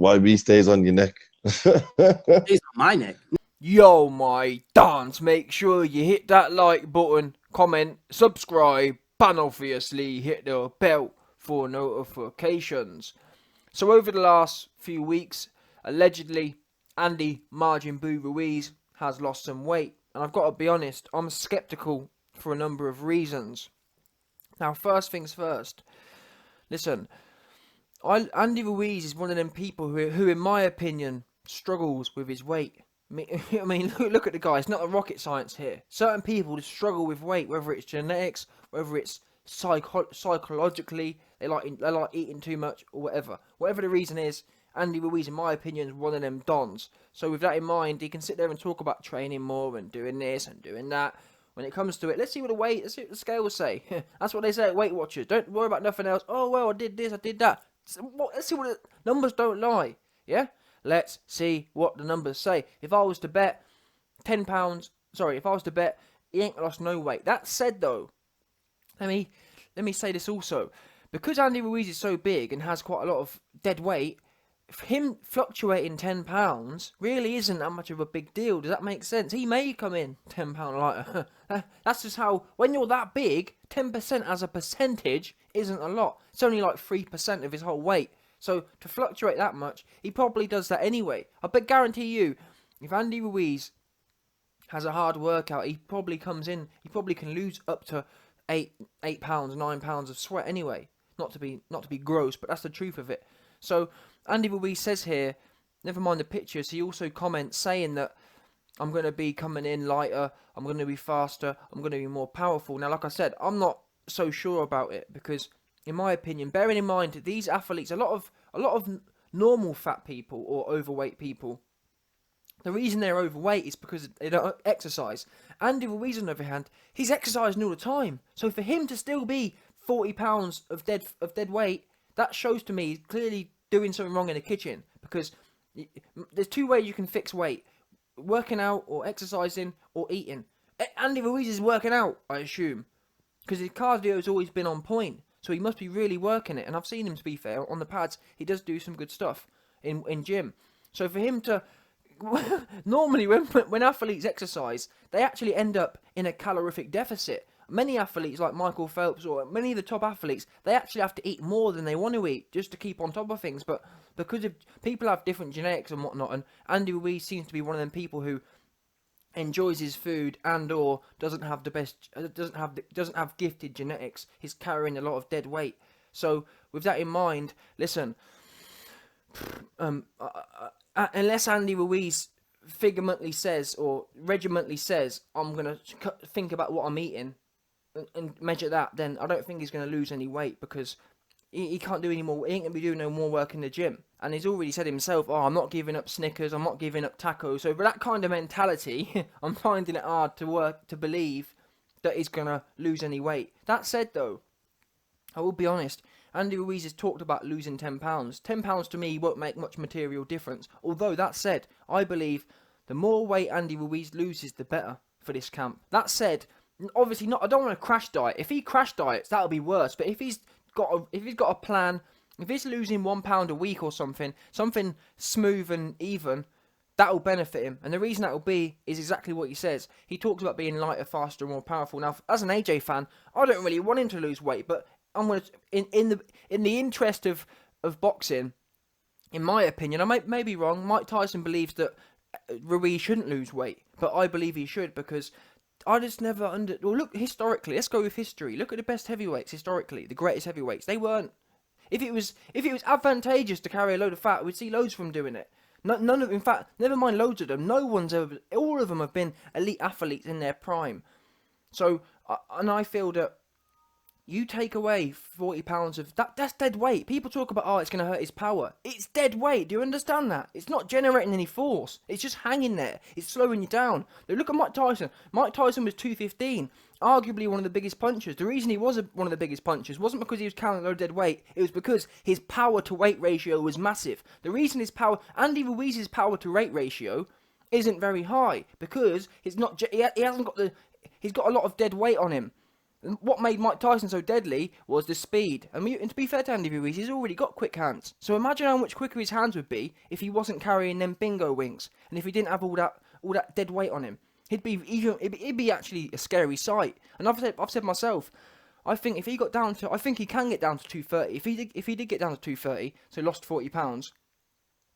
YB stays on your neck. It's on my neck. Yo, my dance, make sure you hit that like button, comment, subscribe, and obviously hit the bell for notifications. So over the last few weeks, allegedly, Andy Margin Boo Ruiz has lost some weight. And I've got to be honest, I'm skeptical for a number of reasons. Now, first things first, listen, Andy Ruiz is one of them people who in my opinion, struggles with his weight. I mean, look at the guy. It's not a rocket science here. Certain people just struggle with weight, whether it's genetics, whether it's psychologically, they like eating too much, or whatever. Whatever the reason is, Andy Ruiz, in my opinion, is one of them dons. So with that in mind, he can sit there and talk about training more and doing this and doing that. When it comes to it, let's see what the scales say. That's what they say at Weight Watchers. Don't worry about nothing else. Oh, well, I did this, I did that. Let's see what the numbers don't lie. Yeah? Let's see what the numbers say. If I was to bet if I was to bet he ain't lost no weight. That said though, let me say this also. Because Andy Ruiz is so big and has quite a lot of dead weight, him fluctuating £10 really isn't that much of a big deal. Does that make sense? He may come in £10 lighter. That's just how, when you're that big, 10% as a percentage isn't a lot. It's only like 3% of his whole weight. So to fluctuate that much, he probably does that anyway. I bet guarantee you, if Andy Ruiz has a hard workout, he probably comes in, he probably can lose up to £8, £9 of sweat anyway. Not to be gross, but that's the truth of it. So Andy Ruiz says here, never mind the pictures, he also comments saying that I'm going to be coming in lighter, I'm going to be faster, I'm going to be more powerful. Now, like I said, I'm not so sure about it because, in my opinion, bearing in mind these athletes, a lot of normal fat people or overweight people, the reason they're overweight is because they don't exercise. Andy Ruiz, on the other hand, he's exercising all the time. So for him to still be 40 pounds of dead weight, that shows to me he's clearly doing something wrong in the kitchen. Because there's two ways you can fix weight: working out or exercising or eating. Andy Ruiz is working out, I assume, because his cardio has always been on point. So he must be really working it. And I've seen him, to be fair, on the pads. He does do some good stuff in gym. So for him to... normally, when athletes exercise, they actually end up in a calorific deficit. Many athletes, like Michael Phelps or many of the top athletes, they actually have to eat more than they want to eat just to keep on top of things. But because of people have different genetics and whatnot, and Andy Ruiz seems to be one of them people who enjoys his food and or doesn't have gifted genetics. He's carrying a lot of dead weight. So with that in mind, listen, unless Andy Ruiz figuratively says or regimentally says I'm gonna think about what I'm eating and measure that, then I don't think he's gonna lose any weight because he can't do any more. He ain't gonna be doing no more work in the gym. And he's already said himself, "Oh, I'm not giving up Snickers. I'm not giving up tacos." So, with that kind of mentality, I'm finding it hard to believe that he's gonna lose any weight. That said, though, I will be honest. Andy Ruiz has talked about losing £10. £10 to me won't make much material difference. Although that said, I believe the more weight Andy Ruiz loses, the better for this camp. That said, obviously not. I don't want to crash diet. If he crash diets, that'll be worse. But if he's got a plan, if he's losing £1 a week or something smooth and even, that'll benefit him. And the reason that'll be is exactly what he says. He talks about being lighter, faster, more powerful. Now, as an AJ fan, I don't really want him to lose weight, but I'm gonna in the interest of boxing, in my opinion, I may be wrong. Mike Tyson believes that Ruiz shouldn't lose weight, but I believe he should because I just never well, look historically. Let's go with history. Look at the best heavyweights historically, the greatest heavyweights. They weren't. If it was advantageous to carry a load of fat, we'd see loads of them doing it. None of, in fact, never mind loads of them. No one's ever. All of them have been elite athletes in their prime. So, and I feel that you take away 40 pounds of that's dead weight. People talk about, oh, it's going to hurt his power. It's dead weight. Do you understand that? It's not generating any force. It's just hanging there. It's slowing you down. Now look at Mike Tyson. Mike Tyson was 215, arguably one of the biggest punchers. The reason he was one of the biggest punchers wasn't because he was carrying a load of dead weight. It was because his power to weight ratio was massive. The reason Andy Ruiz's power to weight ratio isn't very high because he's got a lot of dead weight on him. And what made Mike Tyson so deadly was the speed. And to be fair to Andy Ruiz, he's already got quick hands. So imagine how much quicker his hands would be if he wasn't carrying them bingo wings, and if he didn't have all that dead weight on him. It'd be actually a scary sight. And I've said myself, I think if he got down to, I think he can get down to 230. If he did get down to 230, so lost 40 pounds,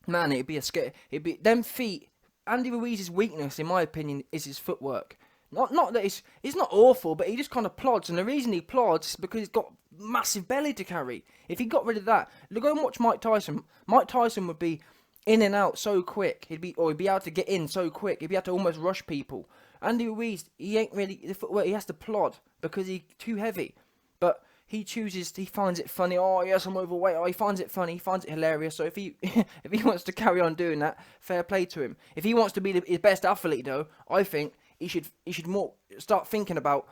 man, it'd be a scare. It'd be them feet. Andy Ruiz's weakness, in my opinion, is his footwork. Not that it's not awful, but he just kind of plods, and the reason he plods is because he's got massive belly to carry. If he got rid of that, go and watch Mike Tyson. Mike Tyson would be in and out so quick. He'd be able to get in so quick. He'd be able to almost rush people. Andy Ruiz, he ain't really the footwork. He has to plod because he's too heavy. But he finds it funny. Oh yes, I'm overweight. Oh, he finds it funny. He finds it hilarious. So if he if he wants to carry on doing that, fair play to him. If he wants to be his best athlete, though, I think he should more start thinking about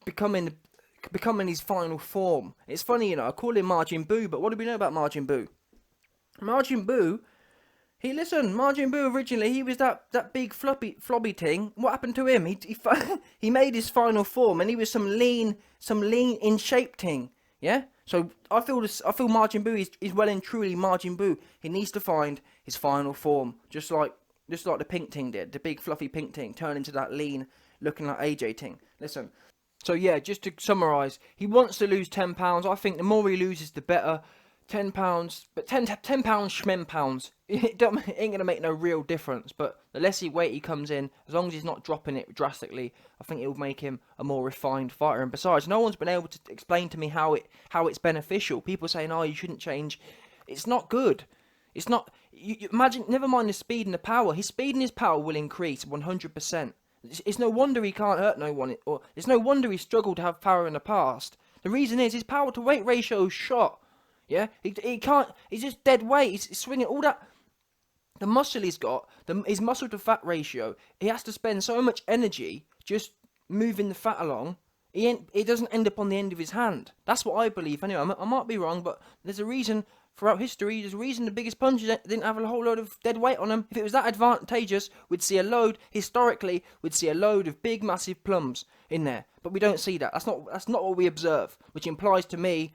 becoming his final form. It's funny, I call him Majin Buu, but what do we know about Majin Buu? Majin Buu, Majin Buu originally, he was that big flobby thing. What happened to him? He made his final form, and he was some lean in shape thing. Yeah. So I feel Majin Buu is well and truly Majin Buu. He needs to find his final form, just like the pink thing did, the big fluffy pink thing, turn into that lean, looking like AJ thing. Listen. So yeah, just to summarise, he wants to lose £10. I think the more he loses, the better. £10, but £10 shmen pounds. It ain't gonna make no real difference. But the less weight he comes in, as long as he's not dropping it drastically, I think it will make him a more refined fighter. And besides, no one's been able to explain to me how it's beneficial. People saying, "Oh, you shouldn't change." It's not good. It's not. You imagine. Never mind the speed and the power. His speed and his power will increase 100%. It's no wonder he can't hurt no one, or it's no wonder he struggled to have power in the past. The reason is his power to weight ratio is shot. Yeah, he can't. He's just dead weight. He's swinging all that. The muscle he's got, his muscle to fat ratio. He has to spend so much energy just moving the fat along. It doesn't end up on the end of his hand. That's what I believe. Anyway, I might be wrong, but there's a reason throughout history. There's a reason the biggest punches didn't have a whole load of dead weight on them. If it was that advantageous, we'd see a load of big, massive plums in there. But we don't see that. That's not what we observe, which implies to me,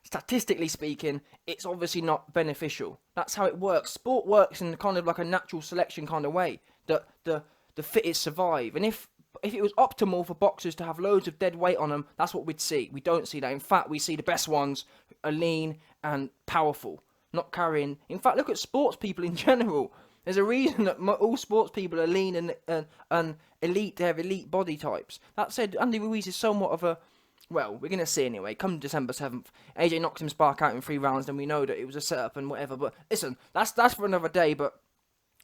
statistically speaking, it's obviously not beneficial. That's how it works. Sport works in kind of like a natural selection kind of way. That the fittest survive. And if it was optimal for boxers to have loads of dead weight on them, that's what we'd see. We don't see that. In fact, we see the best ones are lean and powerful, not carrying. In fact, look at sports people in general. There's a reason that all sports people are lean and elite. They have elite body types. That said, Andy Ruiz is somewhat of a... Well, we're going to see anyway. Come December 7th, AJ knocks him spark out in 3 rounds, then we know that it was a setup and whatever. But listen, that's for another day. But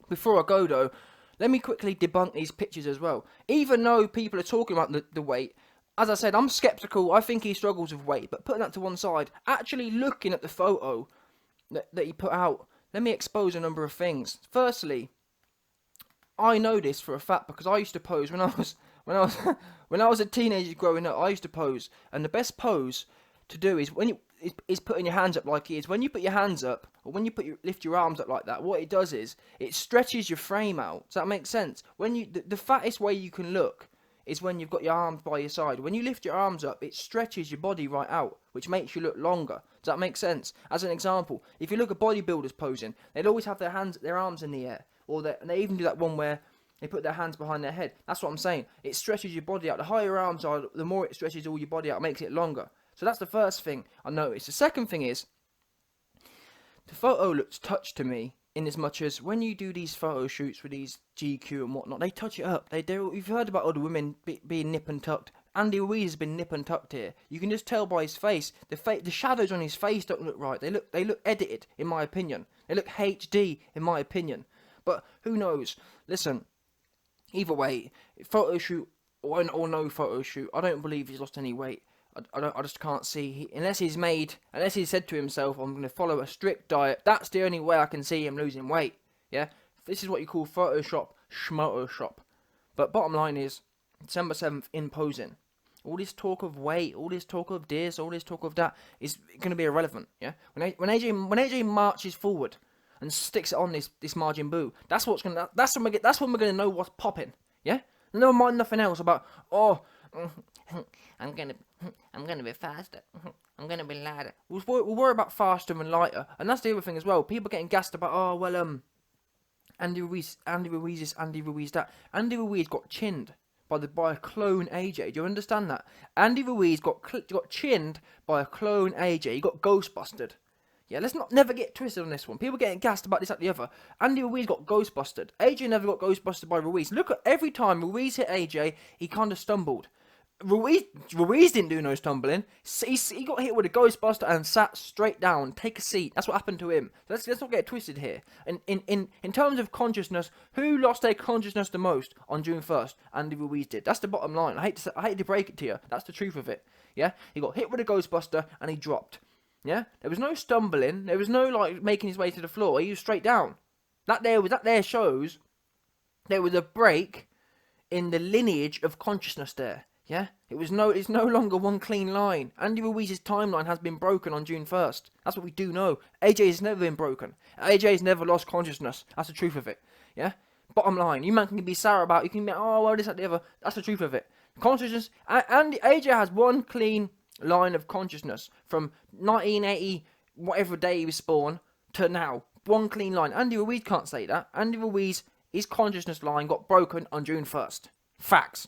before I go, though, let me quickly debunk these pictures as well. Even though people are talking about the weight, as I said, I'm sceptical. I think he struggles with weight. But putting that to one side, actually looking at the photo that he put out, let me expose a number of things. Firstly, I know this for a fact because I used to pose when I was a teenager growing up. I used to pose, and the best pose to do is is putting your hands up like he is. When you put your hands up, or when you lift your arms up like that, what it does is it stretches your frame out. Does that make sense? When the fattest way you can look is when you've got your arms by your side. When you lift your arms up, it stretches your body right out, which makes you look longer. Does that make sense? As an example, if you look at bodybuilders posing, they'd always have their arms in the air, and they even do that one where they put their hands behind their head. That's what I'm saying. It stretches your body out. The higher your arms are, the more it stretches all your body out, makes it longer. So that's the first thing I noticed. The second thing is, the photo looks touched to me, in as much as when you do these photo shoots with these GQ and whatnot, they touch it up. You've heard about other women being nip and tucked. Andy Ruiz has been nip and tucked here. You can just tell by his face. The shadows on his face don't look right. They look edited, in my opinion. They look HD, in my opinion. But who knows? Listen, either way, photo shoot or no photo shoot, I don't believe he's lost any weight. I just can't see, unless he's said to himself, I'm going to follow a strict diet. That's the only way I can see him losing weight. Yeah, this is what you call Photoshop, schmotoshop. But bottom line is, December 7th in posing. All this talk of weight, all this talk of this, all this talk of that is going to be irrelevant. Yeah, when AJ marches forward and sticks it on this Majin Buu, that's when we're gonna know what's popping. Yeah, never mind nothing else about I'm gonna be faster. I'm gonna be lighter. We'll worry about faster and lighter, and that's the other thing as well. People getting gassed about, oh well, Andy Ruiz this, Andy Ruiz that. Andy Ruiz got chinned by a clone AJ. Do you understand that? Andy Ruiz got chinned by a clone AJ. He got ghostbusted. Yeah, let's never get twisted on this one. People getting gassed about this, that, the other. Andy Ruiz got ghostbusted. AJ never got ghostbusted by Ruiz. Look at every time Ruiz hit AJ, he kind of stumbled. Ruiz didn't do no stumbling. He got hit with a ghostbuster and sat straight down. Take a seat. That's what happened to him. Let's not get twisted here. In terms of consciousness, who lost their consciousness the most on June 1st? Andy Ruiz did. That's the bottom line. I hate to break it to you. That's the truth of it. Yeah, he got hit with a ghostbuster and he dropped. Yeah, there was no stumbling. There was no like making his way to the floor. He was straight down. That there shows there was a break in the lineage of consciousness there. Yeah, it's no longer one clean line. Andy Ruiz's timeline has been broken on June 1st. That's what we do know. AJ has never been broken. AJ has never lost consciousness. That's the truth of it. Yeah. Bottom line, you man can be sour about. You can be oh well this that the other. That's the truth of it. Consciousness. And AJ has one clean line of consciousness from 1980 whatever day he was born to now. One clean line. Andy Ruiz can't say that. Andy Ruiz, his consciousness line got broken on June 1st. Facts.